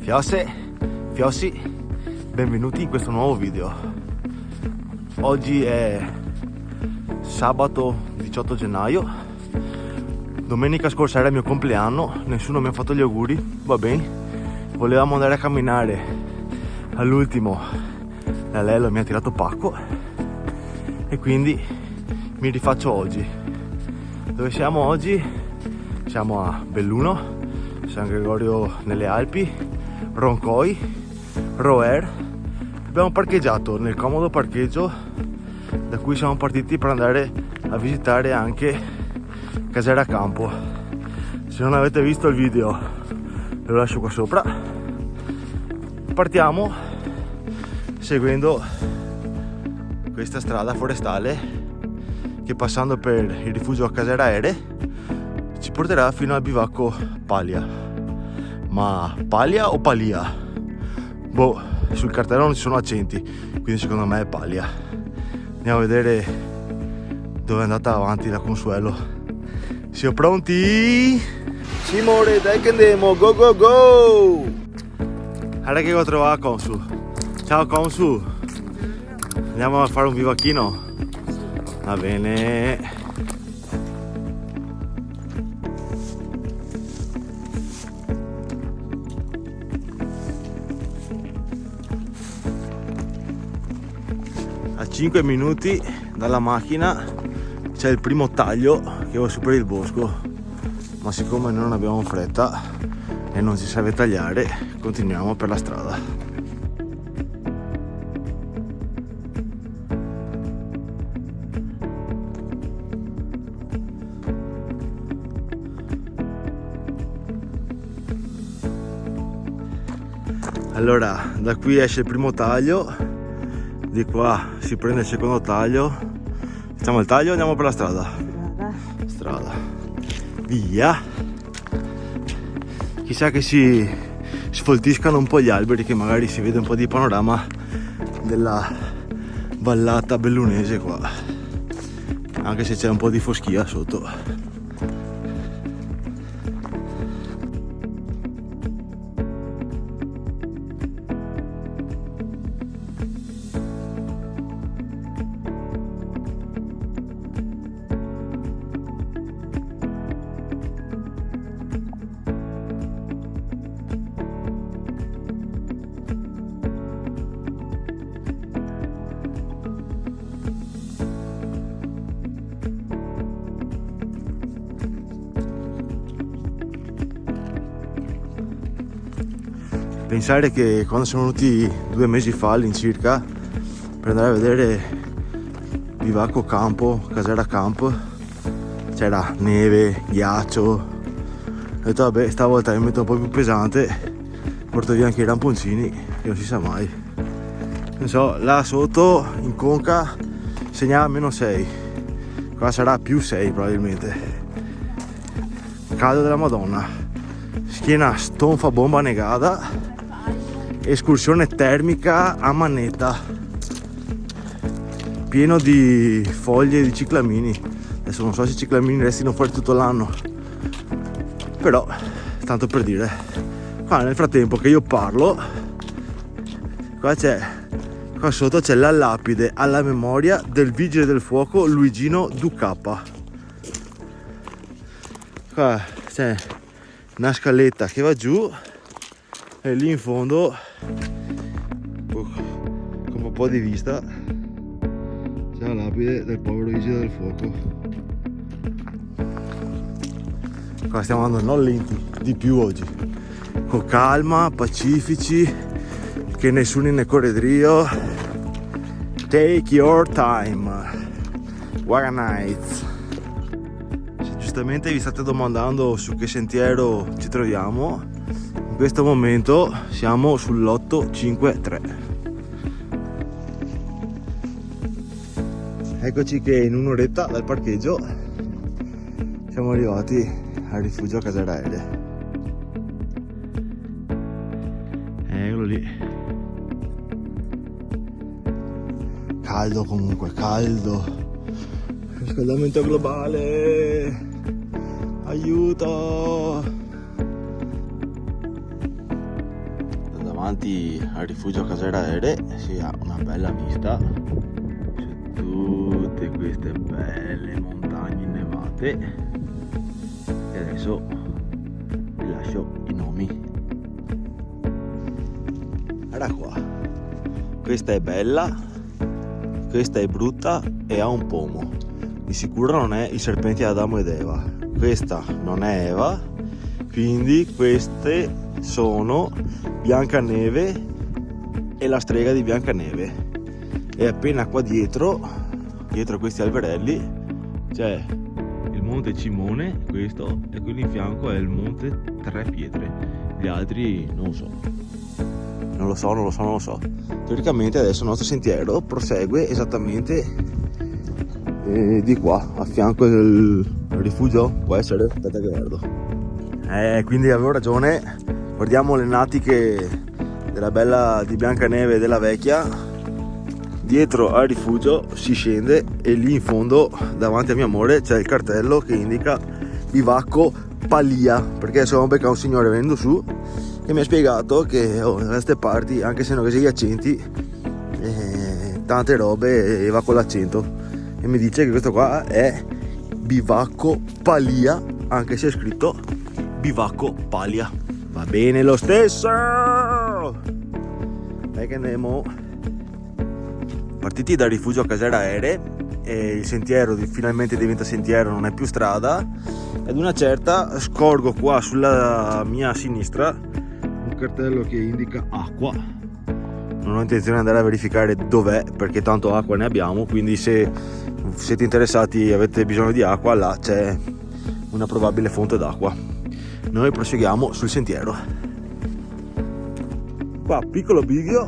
Fiosse, Fiossi, benvenuti in questo nuovo video. Oggi è sabato 18 gennaio. Domenica scorsa era il mio compleanno, nessuno mi ha fatto gli auguri, va bene. Volevamo andare a camminare, all'ultimo la Lello mi ha tirato pacco e quindi mi rifaccio oggi. Dove siamo oggi? Siamo a Belluno, San Gregorio nelle Alpi, Roncoi, Roer. Abbiamo parcheggiato nel comodo parcheggio da cui siamo partiti per andare a visitare anche Casera Campo. Se non avete visto il video ve lo lascio qua sopra. Partiamo seguendo questa strada forestale che, passando per il rifugio Casera Aere, ci porterà fino al bivacco Paglia. Ma Paglia o Palia? Boh, sul cartello non ci sono accenti, quindi secondo me è Paglia. Andiamo a vedere dove è andata avanti la Consuelo. Siamo pronti? Simone, dai che andiamo, go go go! Guarda che ho trovato Consu. Ciao Consu. Andiamo a fare un bivacchino? Va bene. A 5 minuti dalla macchina c'è il primo taglio che va su per il bosco, ma siccome non abbiamo fretta e non si serve tagliare, continuiamo per la strada. Allora, da qui esce il primo taglio, di qua si prende il secondo taglio, facciamo il taglio e andiamo per la strada. Strada. Via. Chissà che si sfoltiscano un po' gli alberi, che magari si vede un po' di panorama della vallata bellunese qua, anche se c'è un po' di foschia sotto. Pensare che quando siamo venuti 2 mesi fa all'incirca per andare a vedere Bivacco Campo, Casera Camp, c'era neve, ghiaccio. Ho detto vabbè, stavolta mi metto un po' più pesante, porto via anche i ramponcini, che non si sa mai. Non so, là sotto in conca segnava -6, qua sarà +6 probabilmente. Caldo della Madonna, schiena stonfa bomba negata. Escursione termica a manetta, pieno di foglie di ciclamini. Adesso non so se i ciclamini restino fuori tutto l'anno, però tanto per dire. Nel frattempo che io parlo, qua sotto c'è la lapide alla memoria del vigile del fuoco Luigino Ducappa. Qua c'è una scaletta che va giù e lì in fondo, con un po' di vista, c'è la lapide del povero vigile del fuoco. Qua stiamo andando non lenti, di più oggi, con calma, pacifici, che nessuno ne corredrio. Take your time. What a night. Se giustamente vi state domandando su che sentiero ci troviamo, in questo momento siamo sull'853. Eccoci che in un'oretta dal parcheggio siamo arrivati al rifugio Casera Aere. Eccolo lì. Caldo comunque, caldo. Riscaldamento globale. Aiuto. davanti al rifugio Casera Aeree si ha una bella vista su tutte queste belle montagne innevate, e adesso vi lascio i nomi. Guarda qua, questa è bella, questa è brutta e ha un pomo. Di sicuro non è il serpente di Adamo ed Eva, questa non è Eva, quindi queste sono Biancaneve e la strega di Biancaneve. E appena qua dietro questi alberelli, c'è il monte Cimone, questo, e quello in fianco è il monte Tre Pietre. Gli altri non lo so. Teoricamente adesso il nostro sentiero prosegue esattamente di qua, a fianco del rifugio, può essere? Aspetta che guardo. Quindi avevo ragione, guardiamo le natiche della bella di Biancaneve e della vecchia. Dietro al rifugio si scende e lì in fondo, davanti a mio amore, c'è il cartello che indica Bivacco Palia, perché sono beccato un signore venendo su che mi ha spiegato che da queste parti, anche se non che sei gli accenti, tante robe va con l'accento, e mi dice che questo qua è Bivacco Palia, anche se è scritto Bivacco Palia. Va bene lo stesso. Dai che andiamo partiti dal rifugio Casera Aeree, e il sentiero finalmente diventa sentiero, non è più strada. Ad una certa scorgo qua sulla mia sinistra un cartello che indica acqua. Non ho intenzione di andare a verificare dov'è, perché tanto acqua ne abbiamo, quindi se siete interessati e avete bisogno di acqua, là c'è una probabile fonte d'acqua. Noi proseguiamo sul sentiero. Qua piccolo bivio,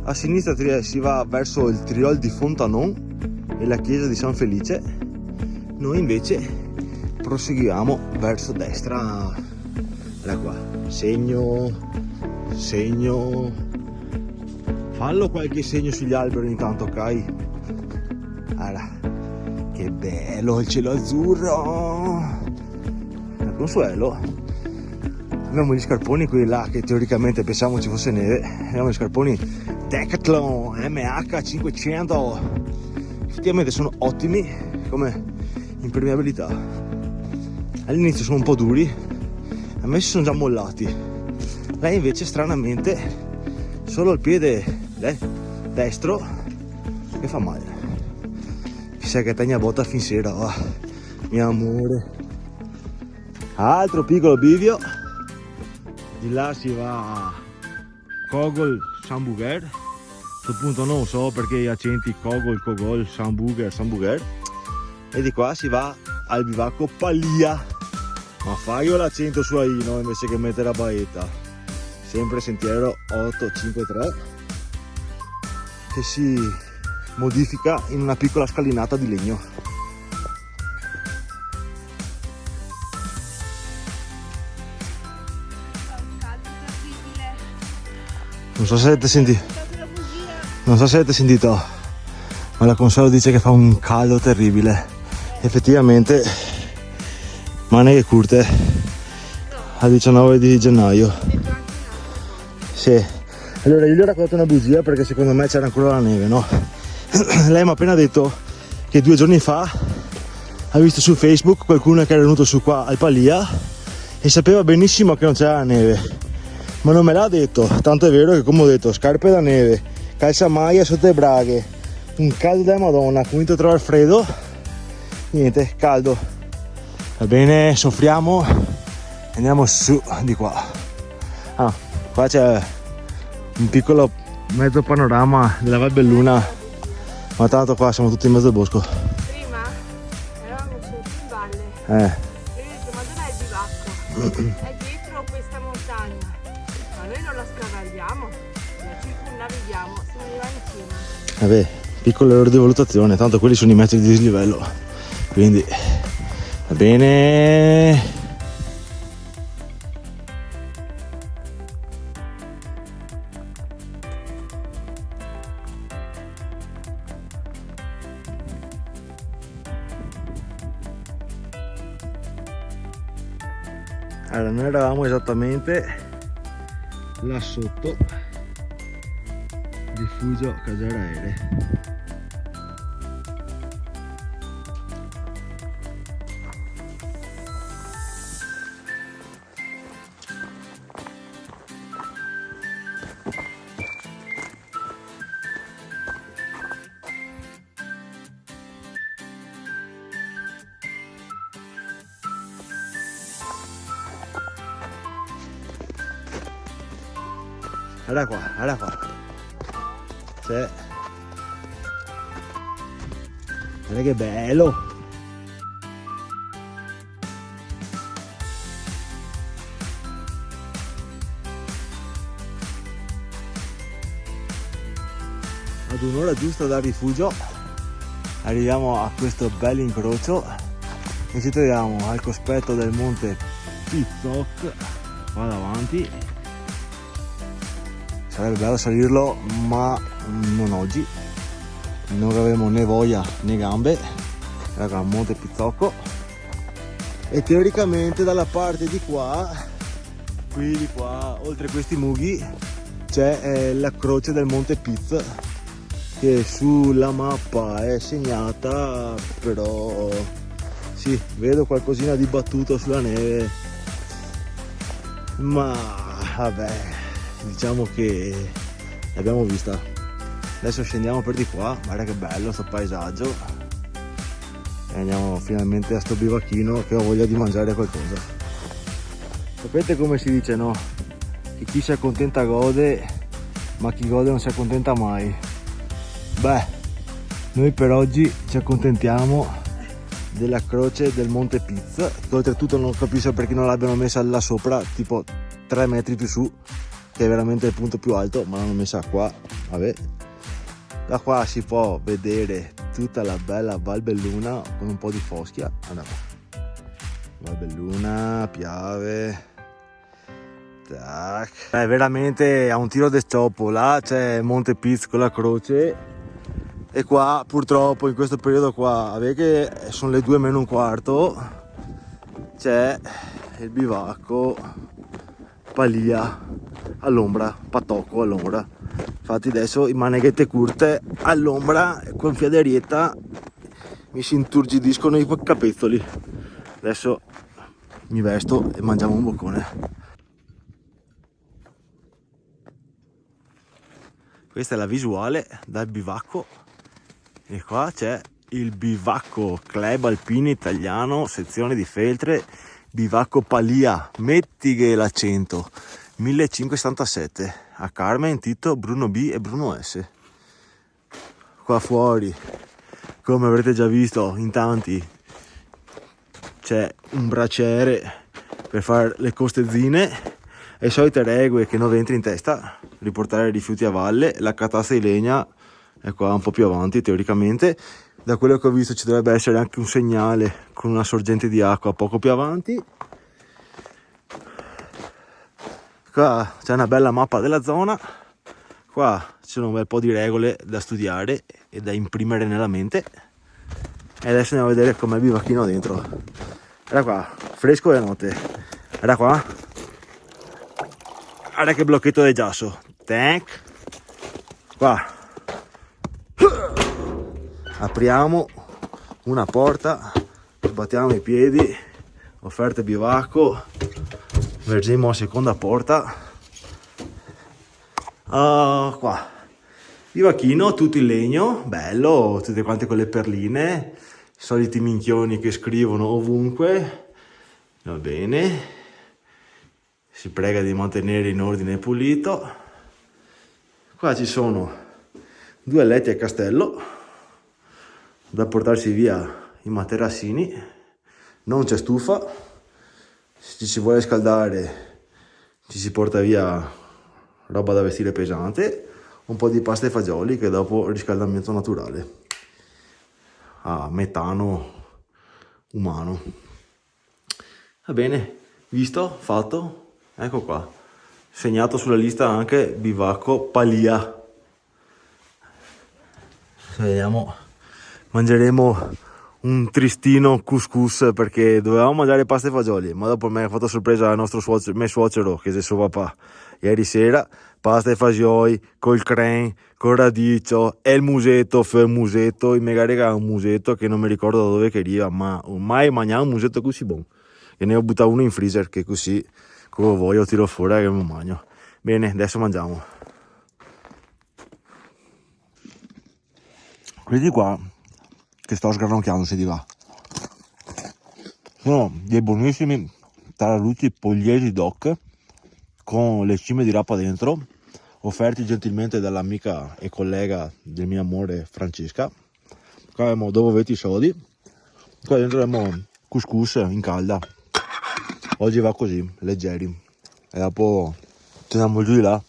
a sinistra si va verso il Triol di Fontanon e la chiesa di San Felice. Noi invece proseguiamo verso destra. Guarda qua, segno, fallo qualche segno sugli alberi intanto, ok? Guarda, che bello il cielo azzurro. Da Consuelo abbiamo gli scarponi quelli là che teoricamente pensavamo ci fosse neve. Abbiamo gli scarponi Decathlon MH500, effettivamente sono ottimi come impermeabilità. All'inizio sono un po' duri, a me si sono già mollati. Lei invece stranamente solo il piede destro che fa male. Chissà che tegna botta fin sera, va, mio amore. Altro piccolo bivio, di là si va a Kogol Sambuger. A questo punto non so perché gli accenti Kogol, Sambuger. E di qua si va al bivacco Palia. Ma fai io l'accento su Aino invece che mettere la baetta. Sempre sentiero 853 che si modifica in una piccola scalinata di legno. Non so se avete sentito, ma la Consuelo dice che fa un caldo terribile. Effettivamente maniche curte al 19 di gennaio. Sì. Allora io gli ho raccontato una bugia, perché secondo me c'era ancora la neve, no? Lei mi ha appena detto che 2 giorni fa ha visto su Facebook qualcuno che era venuto su qua al Palia e sapeva benissimo che non c'era la neve, ma non me l'ha detto. Tanto è vero che, come ho detto, scarpe da neve, calzamaglia sotto le braghe, un caldo della Madonna, comincio a trovare freddo, niente, caldo. Va bene, soffriamo, andiamo su di qua. Qua c'è un piccolo mezzo panorama della Val Belluna, ma tanto qua siamo tutti in mezzo al bosco. Prima eravamo su in valle e ho detto: ma dov'è il bivacco? È dietro questa montagna, ma noi non la scavalliamo, la circumnavighiamo, siamo arrivati in cima. Vabbè, piccolo errore di valutazione, tanto quelli sono i metri di dislivello, quindi va bene. Allora, noi eravamo esattamente là sotto rifugio Cagiaraere. Guarda qua. C'è. Guarda che bello. Ad un'ora giusta dal rifugio arriviamo a questo bel incrocio e ci troviamo al cospetto del monte Pizzoc qua davanti. Sarebbe bello salirlo, ma non oggi, non avremo né voglia né gambe. Raga, monte Pizzocco, e teoricamente dalla parte di qua, oltre questi mughi c'è la croce del monte Piz, che sulla mappa è segnata, però sì, vedo qualcosina di battuto sulla neve, ma vabbè, diciamo che l'abbiamo vista. Adesso scendiamo per di qua, guarda che bello sto paesaggio, e andiamo finalmente a sto bivacchino che ho voglia di mangiare qualcosa. Sapete come si dice, no? Che chi si accontenta gode, ma chi gode non si accontenta mai. Beh, noi per oggi ci accontentiamo della croce del monte Piz, che oltretutto non capisco perché non l'abbiano messa là sopra, tipo 3 metri più su, che è veramente il punto più alto, ma l'hanno messa qua. Vabbè, da qua si può vedere tutta la bella Val Belluna con un po' di foschia. Andiamo, Val Belluna, Piave, tac. È veramente a un tiro di scioppo. Là c'è Monte Piz con la croce, e qua purtroppo in questo periodo qua, che sono le 2 meno un quarto, c'è il bivacco Palia all'ombra, Patocco all'ombra. Infatti adesso in maneghette curte all'ombra con fiaderietta mi si inturgidiscono i capezzoli. Adesso mi vesto e mangiamo un boccone. Questa è la visuale dal bivacco, e qua c'è il bivacco Club Alpino Italiano, sezione di Feltre, bivacco Palia, metti che l'accento, 1577, a Carmen, Tito, Bruno B e Bruno S. Qua fuori, come avrete già visto in tanti, c'è un braciere per fare le costezzine e le solite regole che non entri in testa, riportare i rifiuti a valle. La catasta di legna è qua un po' più avanti teoricamente. Da quello che ho visto ci dovrebbe essere anche un segnale con una sorgente di acqua poco più avanti. Qua c'è una bella mappa della zona, qua ci sono un bel po' di regole da studiare e da imprimere nella mente, e adesso andiamo a vedere com'è il bivacchino dentro. Guarda qua, fresco di notte, guarda qua, guarda che blocchetto di giasso, tank, qua, apriamo una porta, sbattiamo i piedi, offerte bivacco, vergemo a seconda porta. Qua bivacchino tutto in legno, bello, tutte quante con le perline, i soliti minchioni che scrivono ovunque. Va bene, si prega di mantenere in ordine e pulito. Qua ci sono 2 letti a castello da portarsi via i materassini, non c'è stufa. Se ci si vuole scaldare ci si porta via roba da vestire pesante, un po' di pasta e fagioli che dopo riscaldamento naturale a metano umano. Va bene, visto, fatto, ecco qua, segnato sulla lista anche bivacco Palia. Vediamo, mangeremo un tristino couscous perché dovevamo mangiare pasta e fagioli, ma dopo mi ha fatto sorpresa il nostro suocero, che è il suo papà, ieri sera pasta e fagioli col creme, col radicchio e il musetto, e mi regala un musetto che non mi ricordo da dove che arriva, ma mai mangiato un musetto così buono, e ne ho buttato uno in freezer che così come voglio tiro fuori e mi mangio. Bene, adesso mangiamo. Questi qua che sto sgranocchiando, se di va, sono dei buonissimi tarallucci pugliesi DOC con le cime di rapa dentro, offerti gentilmente dall'amica e collega del mio amore Francesca. Qua abbiamo dopo 20 soldi, qua dentro abbiamo couscous in calda. Oggi va così, leggeri, e dopo ci andiamo giù di là,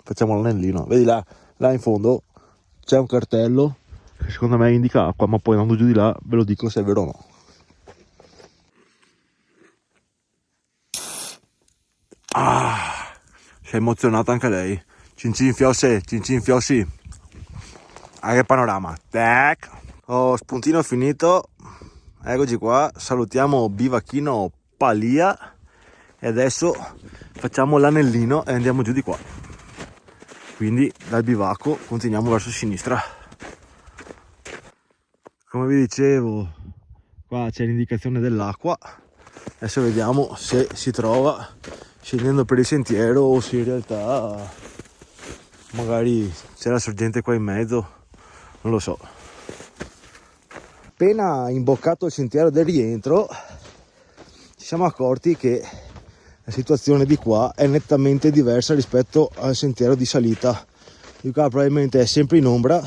facciamo l'anellino. Vedi là in fondo c'è un cartello che secondo me indica acqua, ma poi andando giù di là ve lo dico se è vero o no. Si è emozionata anche lei. Cincin fiossi. Ah, che panorama. Tac. Spuntino finito. Eccoci qua. Salutiamo Bivacchino Palia. E adesso facciamo l'anellino e andiamo giù di qua. Quindi dal bivacco continuiamo verso sinistra. Come vi dicevo, qua c'è l'indicazione dell'acqua. Adesso vediamo se si trova scendendo per il sentiero o se in realtà magari c'è la sorgente qua in mezzo, non lo so. Appena imboccato il sentiero del rientro ci siamo accorti che la situazione di qua è nettamente diversa rispetto al sentiero di salita. Di qua probabilmente è sempre in ombra,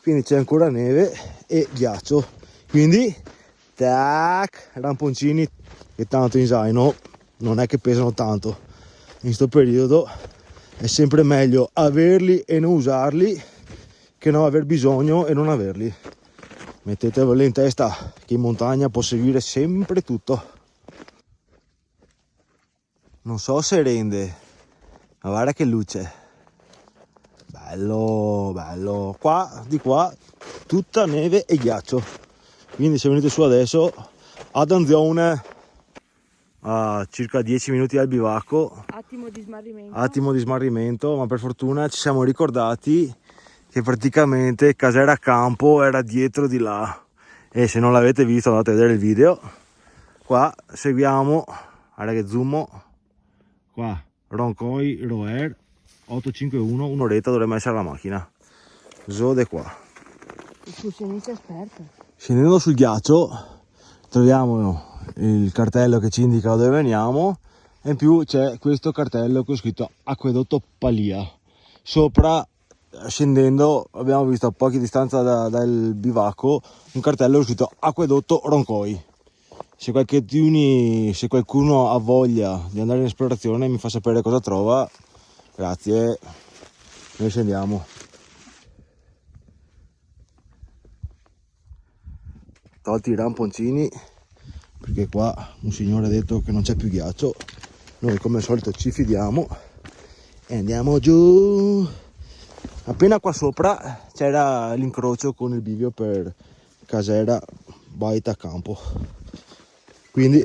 quindi c'è ancora neve e ghiaccio, quindi tac, ramponcini che tanto in zaino non è che pesano tanto. In questo periodo è sempre meglio averli e non usarli che non aver bisogno e non averli. Mettetevelo in testa che in montagna può servire sempre tutto. Non so se rende, ma guarda che luce. Bello. Di qua tutta neve e ghiaccio. Quindi se venite su adesso ad Anzione, a circa 10 minuti dal bivacco, attimo di smarrimento, ma per fortuna ci siamo ricordati che praticamente Casera Campo era dietro di là, e se non l'avete visto andate a vedere il video. Qua seguiamo, guarda che zoom, qua Roncoi Roer 851, un'oretta dovremmo essere alla macchina. Zode qua. Escursionista esperto. Scendendo sul ghiaccio troviamo il cartello che ci indica dove veniamo, e in più c'è questo cartello con scritto Acquedotto Palia. Sopra, scendendo, abbiamo visto a poca distanza dal bivacco un cartello con scritto Acquedotto Roncoi. Se qualcuno ha voglia di andare in esplorazione mi fa sapere cosa trova, grazie. Noi scendiamo. Tolti i ramponcini perché qua un signore ha detto che non c'è più ghiaccio. Noi come al solito ci fidiamo e andiamo giù. Appena qua sopra c'era l'incrocio con il bivio per Casera Baita Campo. Quindi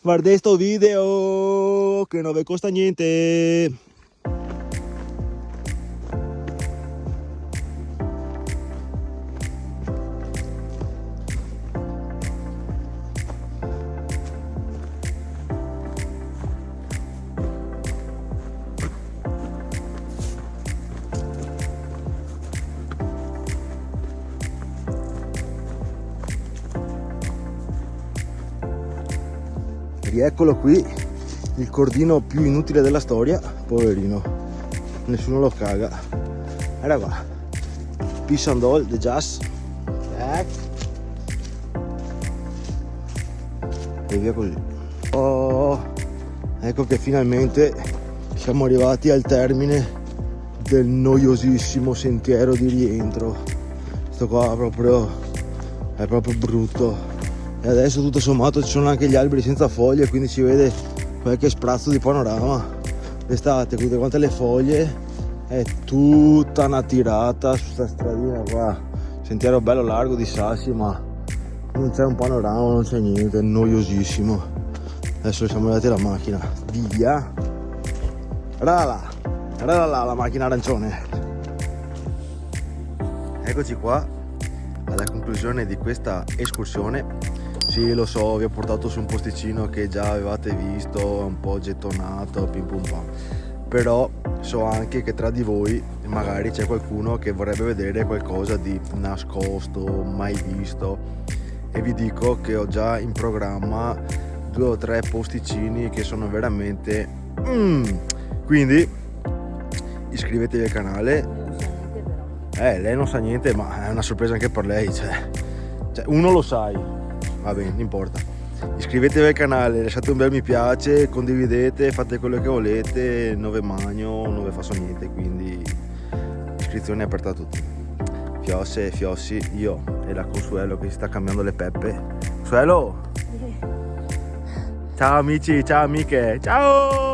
guardate sto video che non vi costa niente. Eccolo qui, il cordino più inutile della storia, poverino, nessuno lo caga. Era qua, Pissandol, The Jazz, e via così. Ecco che finalmente siamo arrivati al termine del noiosissimo sentiero di rientro. Questo qua è proprio brutto. E adesso tutto sommato ci sono anche gli alberi senza foglie, quindi si vede qualche sprazzo di panorama. L'estate, con quante le foglie, è tutta una tirata su sta stradina qua. Sentiero bello largo di sassi, ma Non c'è un panorama, non c'è niente, è noiosissimo. Adesso siamo arrivati alla macchina. Via! Guarda là, la macchina arancione. Eccoci qua alla conclusione di questa escursione. Sì, lo so, vi ho portato su un posticino che già avevate visto, un po' gettonato, pim pum pam. Però so anche che tra di voi magari c'è qualcuno che vorrebbe vedere qualcosa di nascosto, mai visto, e vi dico che ho già in programma 2 o 3 posticini che sono veramente quindi iscrivetevi al canale. Lei non sa niente, ma è una sorpresa anche per lei, cioè uno lo sai, va bene, non importa. Iscrivetevi al canale, lasciate un bel mi piace, condividete, fate quello che volete, non ve magno, non ve faccio niente, quindi iscrizione aperta a tutti. Fiosse, Fiossi, io e la Consuelo che si sta cambiando le peppe. Consuelo! Ciao amici, ciao amiche, ciao!